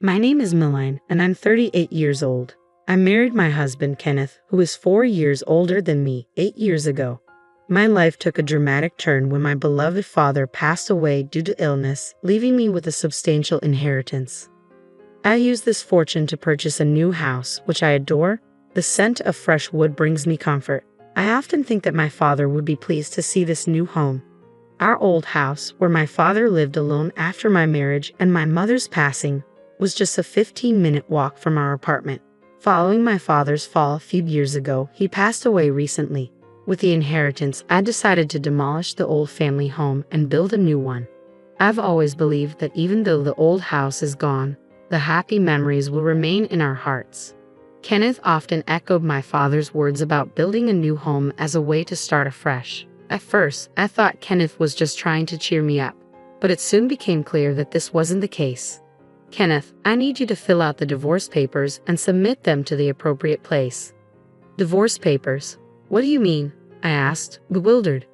My name is Milline, and I'm 38 years old. I married my husband, Kenneth, who is 4 years older than me, 8 years ago. My life took a dramatic turn when my beloved father passed away due to illness, leaving me with a substantial inheritance. I used this fortune to purchase a new house, which I adore. The scent of fresh wood brings me comfort. I often think that my father would be pleased to see this new home. Our old house, where my father lived alone after my marriage and my mother's passing, was just a 15-minute walk from our apartment. Following my father's fall a few years ago, he passed away recently. With the inheritance, I decided to demolish the old family home and build a new one. I've always believed that even though the old house is gone, the happy memories will remain in our hearts. Kenneth often echoed my father's words about building a new home as a way to start afresh. At first, I thought Kenneth was just trying to cheer me up, but it soon became clear that this wasn't the case. Kenneth, I need you to fill out the divorce papers and submit them to the appropriate place. Divorce papers? What do you mean? I asked, bewildered.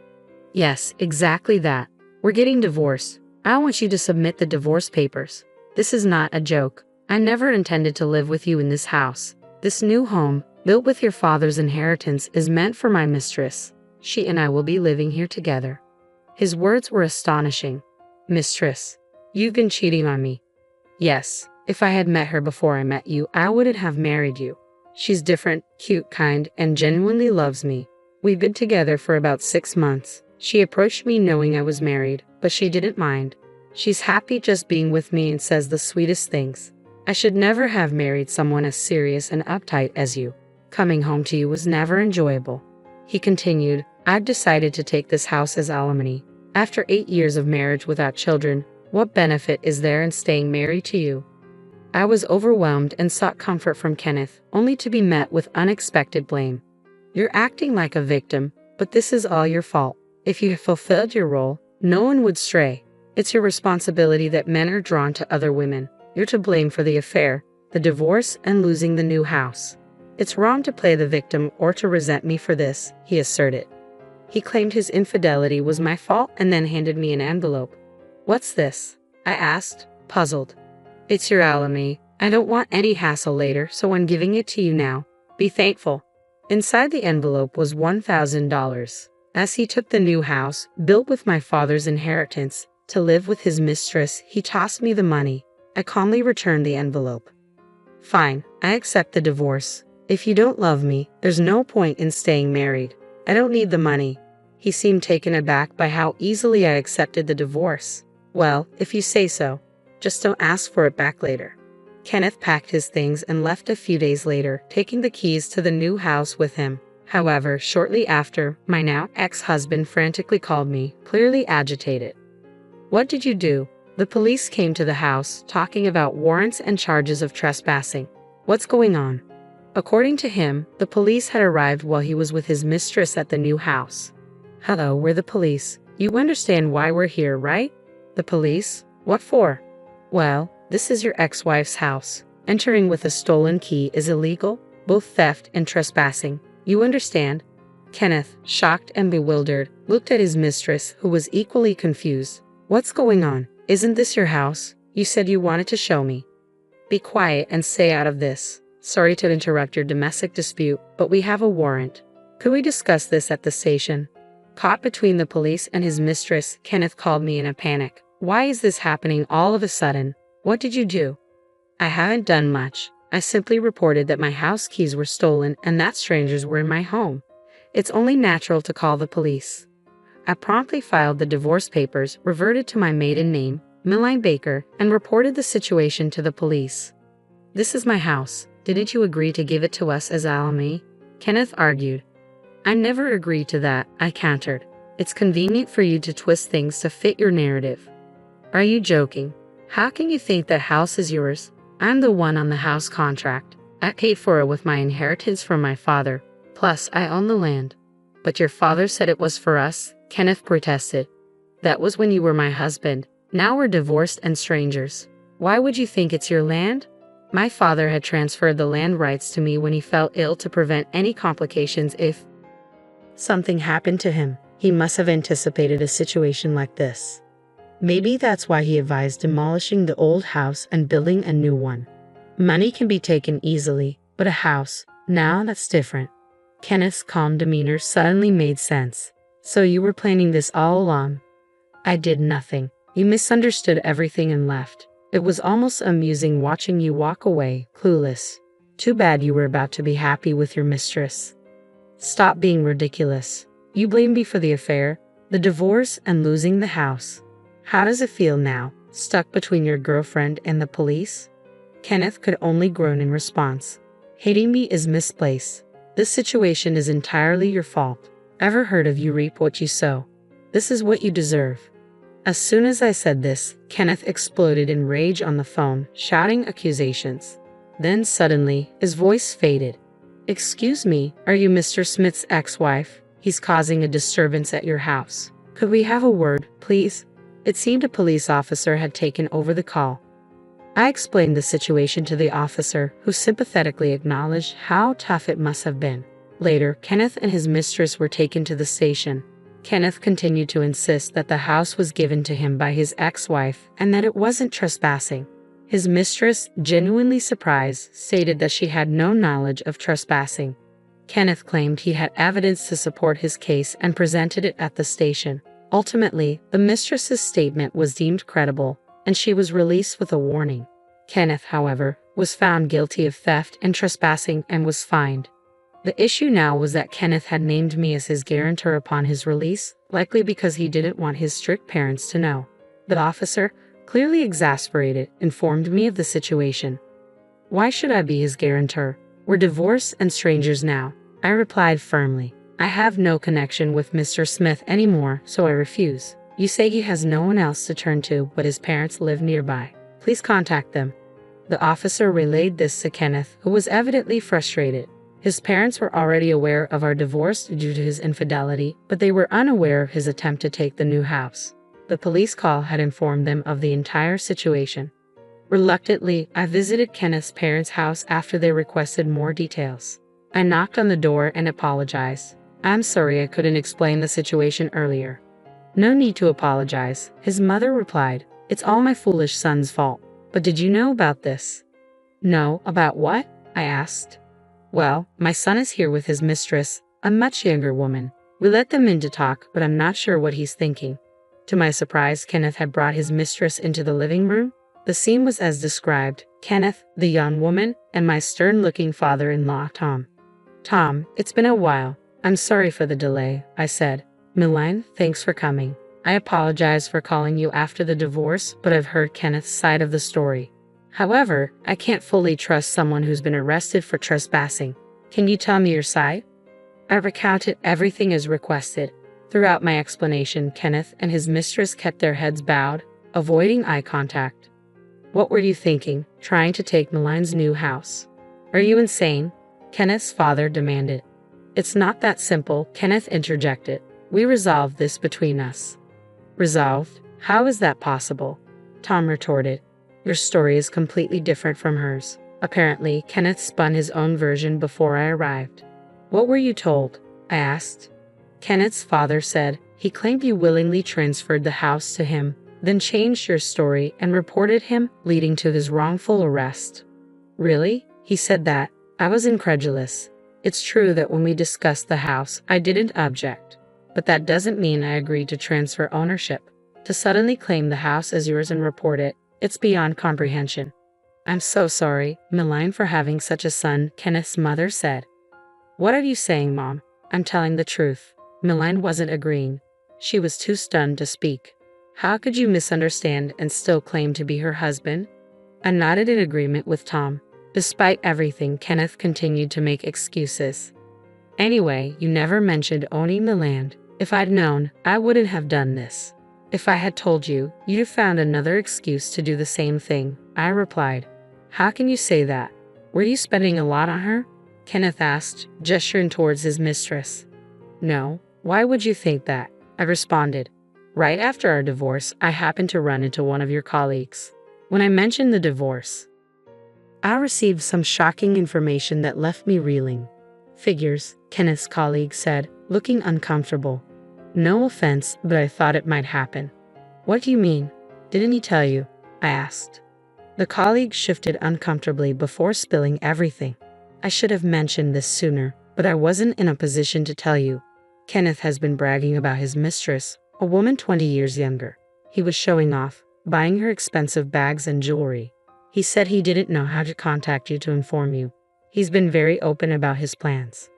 Yes, exactly that. We're getting divorced. I want you to submit the divorce papers. This is not a joke. I never intended to live with you in this house. This new home, built with your father's inheritance, is meant for my mistress. She and I will be living here together. His words were astonishing. Mistress, you've been cheating on me. Yes, if I had met her before I met you, I wouldn't have married you. She's different, cute, kind, and genuinely loves me. We've been together for about 6 months. She approached me knowing I was married, but she didn't mind. She's happy just being with me and says the sweetest things. I should never have married someone as serious and uptight as you. Coming home to you was never enjoyable. He continued, I've decided to take this house as alimony. After 8 years of marriage without children, what benefit is there in staying married to you? I was overwhelmed and sought comfort from Kenneth, only to be met with unexpected blame. You're acting like a victim, but this is all your fault. If you had fulfilled your role, no one would stray. It's your responsibility that men are drawn to other women. You're to blame for the affair, the divorce, and losing the new house. It's wrong to play the victim or to resent me for this, he asserted. He claimed his infidelity was my fault and then handed me an envelope. What's this? I asked, puzzled. It's your alimony. I don't want any hassle later, so I'm giving it to you now. Be thankful. Inside the envelope was $1,000. As he took the new house, built with my father's inheritance, to live with his mistress, he tossed me the money. I calmly returned the envelope. Fine, I accept the divorce. If you don't love me, there's no point in staying married. I don't need the money. He seemed taken aback by how easily I accepted the divorce. Well, if you say so. Just don't ask for it back later. Kenneth packed his things and left a few days later, taking the keys to the new house with him. However, shortly after, my now ex-husband frantically called me, clearly agitated. What did you do? The police came to the house, talking about warrants and charges of trespassing. What's going on? According to him, the police had arrived while he was with his mistress at the new house. Hello, we're the police. You understand why we're here, right? The police? What for? Well, this is your ex-wife's house. Entering with a stolen key is illegal, both theft and trespassing. You understand? Kenneth, shocked and bewildered, looked at his mistress, who was equally confused. What's going on? Isn't this your house? You said you wanted to show me. Be quiet and stay out of this. Sorry to interrupt your domestic dispute, but we have a warrant. Could we discuss this at the station? Caught between the police and his mistress, Kenneth called me in a panic. Why is this happening all of a sudden? What did you do? I haven't done much. I simply reported that my house keys were stolen and that strangers were in my home. It's only natural to call the police. I promptly filed the divorce papers, reverted to my maiden name, Milline Baker, and reported the situation to the police. This is my house. Didn't you agree to give it to us as alimony? Kenneth argued. I never agreed to that, I countered. It's convenient for you to twist things to fit your narrative. Are you joking? How can you think that house is yours? I'm the one on the house contract. I paid for it with my inheritance from my father. Plus, I own the land. But your father said it was for us, Kenneth protested. That was when you were my husband. Now we're divorced and strangers. Why would you think it's your land? My father had transferred the land rights to me when he fell ill to prevent any complications if something happened to him. He must have anticipated a situation like this. Maybe that's why he advised demolishing the old house and building a new one. Money can be taken easily, but a house, now that's different. Kenneth's calm demeanor suddenly made sense. So you were planning this all along? I did nothing. You misunderstood everything and left. It was almost amusing watching you walk away, clueless. Too bad you were about to be happy with your mistress. Stop being ridiculous. You blame me for the affair, the divorce, and losing the house. How does it feel now, stuck between your girlfriend and the police? Kenneth could only groan in response. Hating me is misplaced. This situation is entirely your fault. Ever heard of you reap what you sow? This is what you deserve. As soon as I said this, Kenneth exploded in rage on the phone, shouting accusations. Then suddenly, his voice faded. Excuse me, are you Mr. Smith's ex-wife? He's causing a disturbance at your house. Could we have a word, please? It seemed a police officer had taken over the call. I explained the situation to the officer, who sympathetically acknowledged how tough it must have been. Later, Kenneth and his mistress were taken to the station. Kenneth continued to insist that the house was given to him by his ex-wife and that it wasn't trespassing. His mistress, genuinely surprised, stated that she had no knowledge of trespassing. Kenneth claimed he had evidence to support his case and presented it at the station. Ultimately, the mistress's statement was deemed credible, and she was released with a warning. Kenneth, however, was found guilty of theft and trespassing and was fined. The issue now was that Kenneth had named me as his guarantor upon his release, likely because he didn't want his strict parents to know. The officer, clearly exasperated, informed me of the situation. Why should I be his guarantor? We're divorced and strangers now, I replied firmly. I have no connection with Mr. Smith anymore, so I refuse. You say he has no one else to turn to, but his parents live nearby. Please contact them. The officer relayed this to Kenneth, who was evidently frustrated. His parents were already aware of our divorce due to his infidelity, but they were unaware of his attempt to take the new house. The police call had informed them of the entire situation. Reluctantly, I visited Kenneth's parents' house after they requested more details. I knocked on the door and apologized. I'm sorry I couldn't explain the situation earlier. No need to apologize, his mother replied. It's all my foolish son's fault. But did you know about this? No, about what? I asked. Well, my son is here with his mistress, a much younger woman. We let them in to talk, but I'm not sure what he's thinking. To my surprise, Kenneth had brought his mistress into the living room. The scene was as described: Kenneth, the young woman, and my stern-looking father-in-law, Tom. Tom, it's been a while. I'm sorry for the delay, I said. Milan, thanks for coming. I apologize for calling you after the divorce, but I've heard Kenneth's side of the story. However, I can't fully trust someone who's been arrested for trespassing. Can you tell me your side? I recounted everything as requested. Throughout my explanation, Kenneth and his mistress kept their heads bowed, avoiding eye contact. What were you thinking, trying to take Milan's new house? Are you insane? Kenneth's father demanded. It's not that simple, Kenneth interjected. We resolved this between us. Resolved? How is that possible? Tom retorted. Your story is completely different from hers. Apparently, Kenneth spun his own version before I arrived. What were you told? I asked. Kenneth's father said he claimed you willingly transferred the house to him, then changed your story and reported him, leading to his wrongful arrest. Really? He said that. I was incredulous. It's true that when we discussed the house, I didn't object. But that doesn't mean I agreed to transfer ownership. To suddenly claim the house as yours and report it, it's beyond comprehension. I'm so sorry, Milan, for having such a son, Kenneth's mother said. What are you saying, Mom? I'm telling the truth. Milan wasn't agreeing. She was too stunned to speak. How could you misunderstand and still claim to be her husband? I nodded in agreement with Tom. Despite everything, Kenneth continued to make excuses. Anyway, you never mentioned owning the land. If I'd known, I wouldn't have done this. If I had told you, you'd have found another excuse to do the same thing, I replied. How can you say that? Were you spending a lot on her? Kenneth asked, gesturing towards his mistress. No, why would you think that? I responded. Right after our divorce, I happened to run into one of your colleagues. When I mentioned the divorce, I received some shocking information that left me reeling. Figures, Kenneth's colleague said, looking uncomfortable. No offense, but I thought it might happen. What do you mean? Didn't he tell you? I asked. The colleague shifted uncomfortably before spilling everything. I should have mentioned this sooner, but I wasn't in a position to tell you. Kenneth has been bragging about his mistress, a woman 20 years younger. He was showing off, buying her expensive bags and jewelry. He said he didn't know how to contact you to inform you. He's been very open about his plans.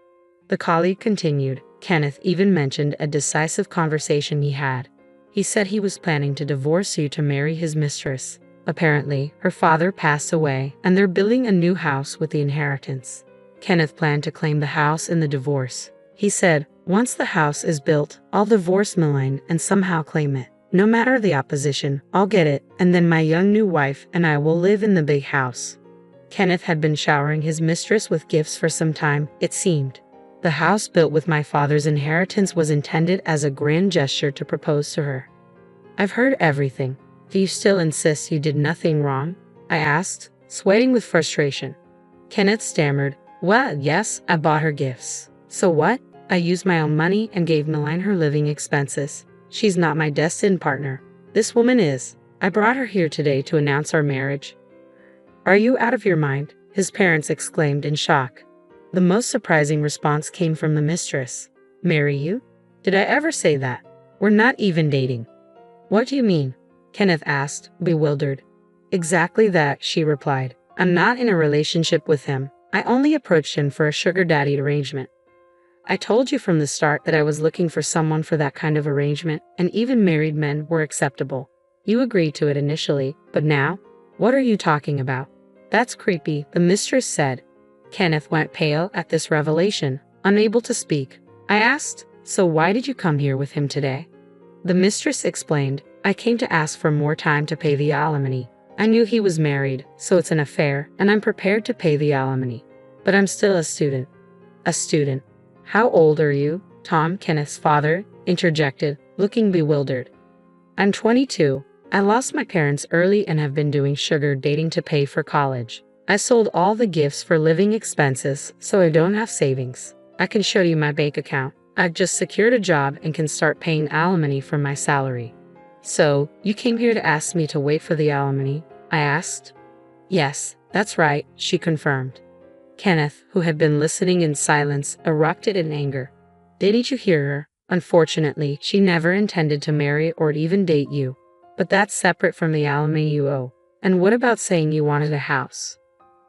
The colleague continued. Kenneth even mentioned a decisive conversation he had. He said he was planning to divorce you to marry his mistress. Apparently, her father passed away, and they're building a new house with the inheritance. Kenneth planned to claim the house in the divorce. He said, once the house is built, I'll divorce Milan and somehow claim it. No matter the opposition, I'll get it, and then my young new wife and I will live in the big house. Kenneth had been showering his mistress with gifts for some time, it seemed. The house built with my father's inheritance was intended as a grand gesture to propose to her. I've heard everything. Do you still insist you did nothing wrong? I asked, sweating with frustration. Kenneth stammered, well, yes, I bought her gifts. So what? I used my own money and gave Milan her living expenses. She's not my destined partner. This woman is. I brought her here today to announce our marriage. Are you out of your mind? His parents exclaimed in shock. The most surprising response came from the mistress. Marry you? Did I ever say that? We're not even dating. What do you mean? Kenneth asked, bewildered. Exactly that, she replied. I'm not in a relationship with him. I only approached him for a sugar daddy arrangement. I told you from the start that I was looking for someone for that kind of arrangement, and even married men were acceptable. You agreed to it initially, but now? What are you talking about? That's creepy, the mistress said. Kenneth went pale at this revelation, unable to speak. I asked, so why did you come here with him today? The mistress explained, I came to ask for more time to pay the alimony. I knew he was married, so it's an affair, and I'm prepared to pay the alimony. But I'm still a student. A student. How old are you? Tom, Kenneth's father, interjected, looking bewildered. I'm 22. I lost my parents early and have been doing sugar dating to pay for college. I sold all the gifts for living expenses, so I don't have savings. I can show you my bank account. I've just secured a job and can start paying alimony from my salary. So, you came here to ask me to wait for the alimony? I asked. Yes, that's right, she confirmed. Kenneth, who had been listening in silence, erupted in anger. Didn't you hear her? Unfortunately, she never intended to marry or even date you. But that's separate from the alimony you owe. And what about saying you wanted a house?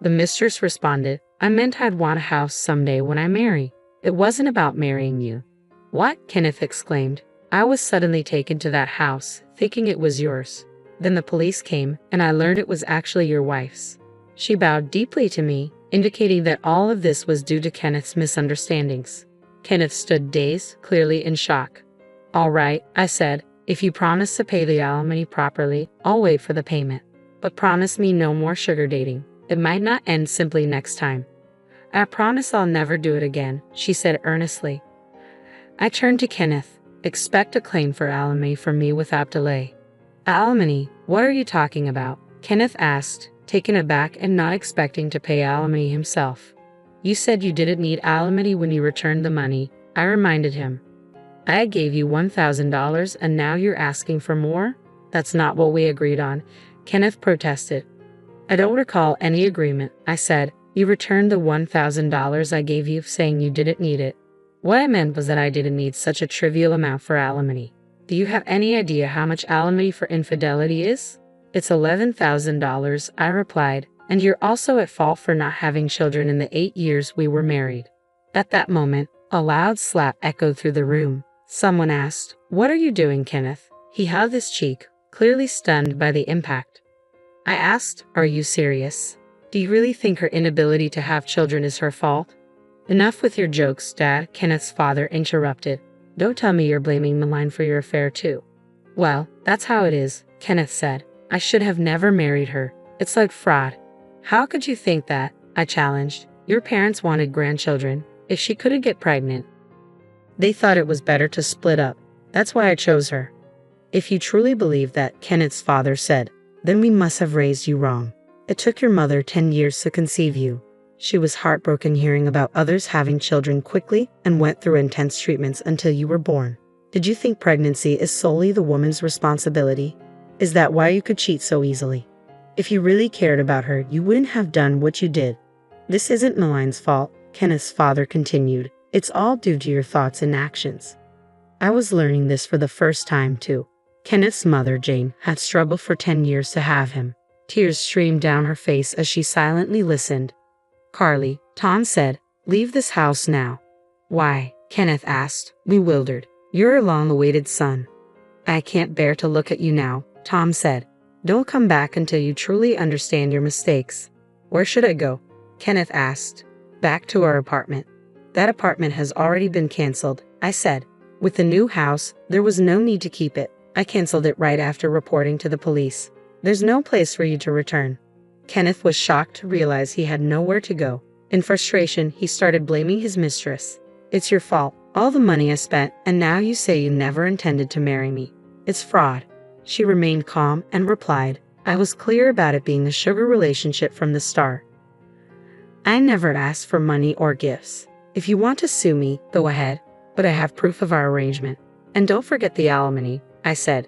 The mistress responded, I meant I'd want a house someday when I marry. It wasn't about marrying you. What? Kenneth exclaimed. I was suddenly taken to that house, thinking it was yours. Then the police came, and I learned it was actually your wife's. She bowed deeply to me, indicating that all of this was due to Kenneth's misunderstandings. Kenneth stood dazed, clearly in shock. All right, I said, if you promise to pay the alimony properly, I'll wait for the payment. But promise me no more sugar dating. It might not end simply next time. I promise I'll never do it again, she said earnestly. I turned to Kenneth. Expect a claim for alimony from me without delay. Alimony? What are you talking about? Kenneth asked, taken aback and not expecting to pay alimony himself. You said you didn't need alimony when you returned the money, I reminded him. I gave you $1,000 and now you're asking for more? That's not what we agreed on, Kenneth protested. I don't recall any agreement, I said. You returned the $1,000 I gave you saying you didn't need it. What I meant was that I didn't need such a trivial amount for alimony. Do you have any idea how much alimony for infidelity is? It's $11,000, I replied, and you're also at fault for not having children in the 8 years we were married. At that moment, a loud slap echoed through the room. Someone asked, What are you doing, Kenneth? He held his cheek, clearly stunned by the impact. I asked, Are you serious? Do you really think her inability to have children is her fault? Enough with your jokes, Dad, Kenneth's father interrupted. Don't tell me you're blaming Milan for your affair too. Well, that's how it is, Kenneth said. I should have never married her. It's like fraud. How could you think that? I challenged. Your parents wanted grandchildren. If she couldn't get pregnant, they thought it was better to split up. That's why I chose her. If you truly believe that, Kenneth's father said, then we must have raised you wrong. It took your mother 10 years to conceive you. She was heartbroken hearing about others having children quickly and went through intense treatments until you were born. Did you think pregnancy is solely the woman's responsibility? Is that why you could cheat so easily? If you really cared about her, you wouldn't have done what you did. This isn't Maline's fault, Kenneth's father continued. It's all due to your thoughts and actions. I was learning this for the first time too. Kenneth's mother, Jane, had struggled for 10 years to have him. Tears streamed down her face as she silently listened. Carly, Tom said, leave this house now. Why? Kenneth asked, bewildered. You're a long-awaited son. I can't bear to look at you now, Tom said. Don't come back until you truly understand your mistakes. Where should I go? Kenneth asked. Back to our apartment. That apartment has already been canceled, I said. With the new house, there was no need to keep it. I canceled it right after reporting to the police. There's no place for you to return. Kenneth was shocked to realize he had nowhere to go. In frustration, he started blaming his mistress. It's your fault. All the money I spent, and now you say you never intended to marry me. It's fraud. She remained calm and replied, I was clear about it being a sugar relationship from the start. I never asked for money or gifts. If you want to sue me, go ahead, but I have proof of our arrangement. And don't forget the alimony, I said.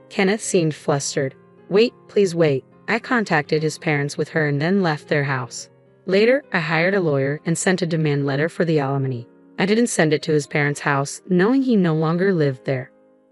Kenneth seemed flustered. Wait, please wait. I contacted his parents with her and then left their house. Later, I hired a lawyer and sent a demand letter for the alimony. I didn't send it to his parents' house, knowing he no longer lived there.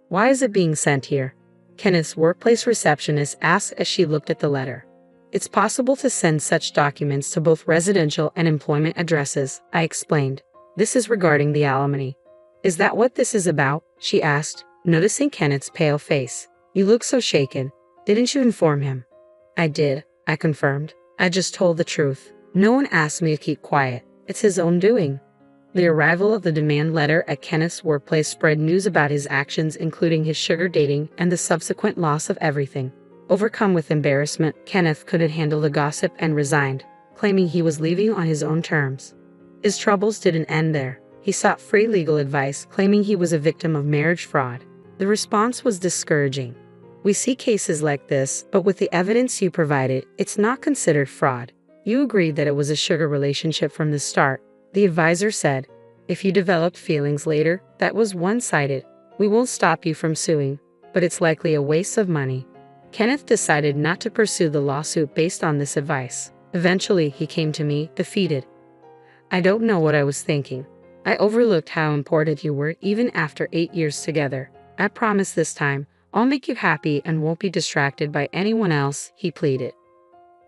Why is it being sent here? Kenneth's workplace receptionist asked as she looked at the letter. It's possible to send such documents to both residential and employment addresses, I explained. This is regarding the alimony. Is that what this is about? She asked, noticing Kenneth's pale face. You look so shaken. Didn't you inform him? I did, I confirmed. I just told the truth. No one asked me to keep quiet. It's his own doing. The arrival of the demand letter at Kenneth's workplace spread news about his actions, including his sugar dating and the subsequent loss of everything. Overcome with embarrassment, Kenneth couldn't handle the gossip and resigned, claiming he was leaving on his own terms. His troubles didn't end there. He sought free legal advice, claiming he was a victim of marriage fraud. The response was discouraging. We see cases like this, but with the evidence you provided, it's not considered fraud. You agreed that it was a sugar relationship from the start. The advisor said, if you developed feelings later, that was one-sided. We won't stop you from suing, but it's likely a waste of money. Kenneth decided not to pursue the lawsuit based on this advice. Eventually, he came to me, defeated. I don't know what I was thinking. I overlooked how important you were even after 8 years together. I promise this time, I'll make you happy and won't be distracted by anyone else, he pleaded.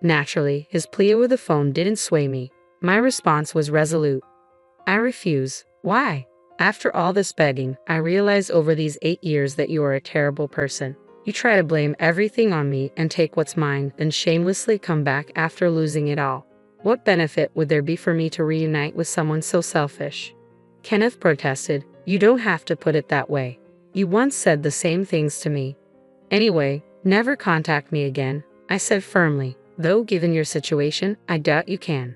Naturally, his plea over the phone didn't sway me. My response was resolute. I refuse. Why? After all this begging, I realized over these 8 years that you are a terrible person. You try to blame everything on me and take what's mine, then shamelessly come back after losing it all. What benefit would there be for me to reunite with someone so selfish? Kenneth protested. You don't have to put it that way. You once said the same things to me. Anyway, never contact me again, I said firmly, though given your situation, I doubt you can.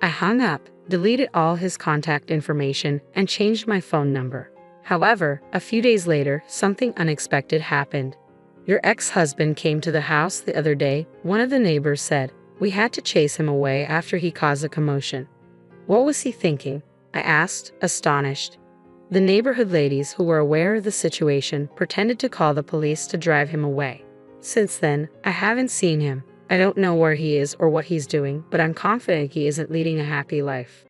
I hung up, deleted all his contact information, and changed my phone number. However, a few days later, something unexpected happened. Your ex-husband came to the house the other day, one of the neighbors said. We had to chase him away after he caused a commotion. What was he thinking? I asked, astonished. The neighborhood ladies who were aware of the situation pretended to call the police to drive him away. Since then, I haven't seen him. I don't know where he is or what he's doing, but I'm confident he isn't leading a happy life.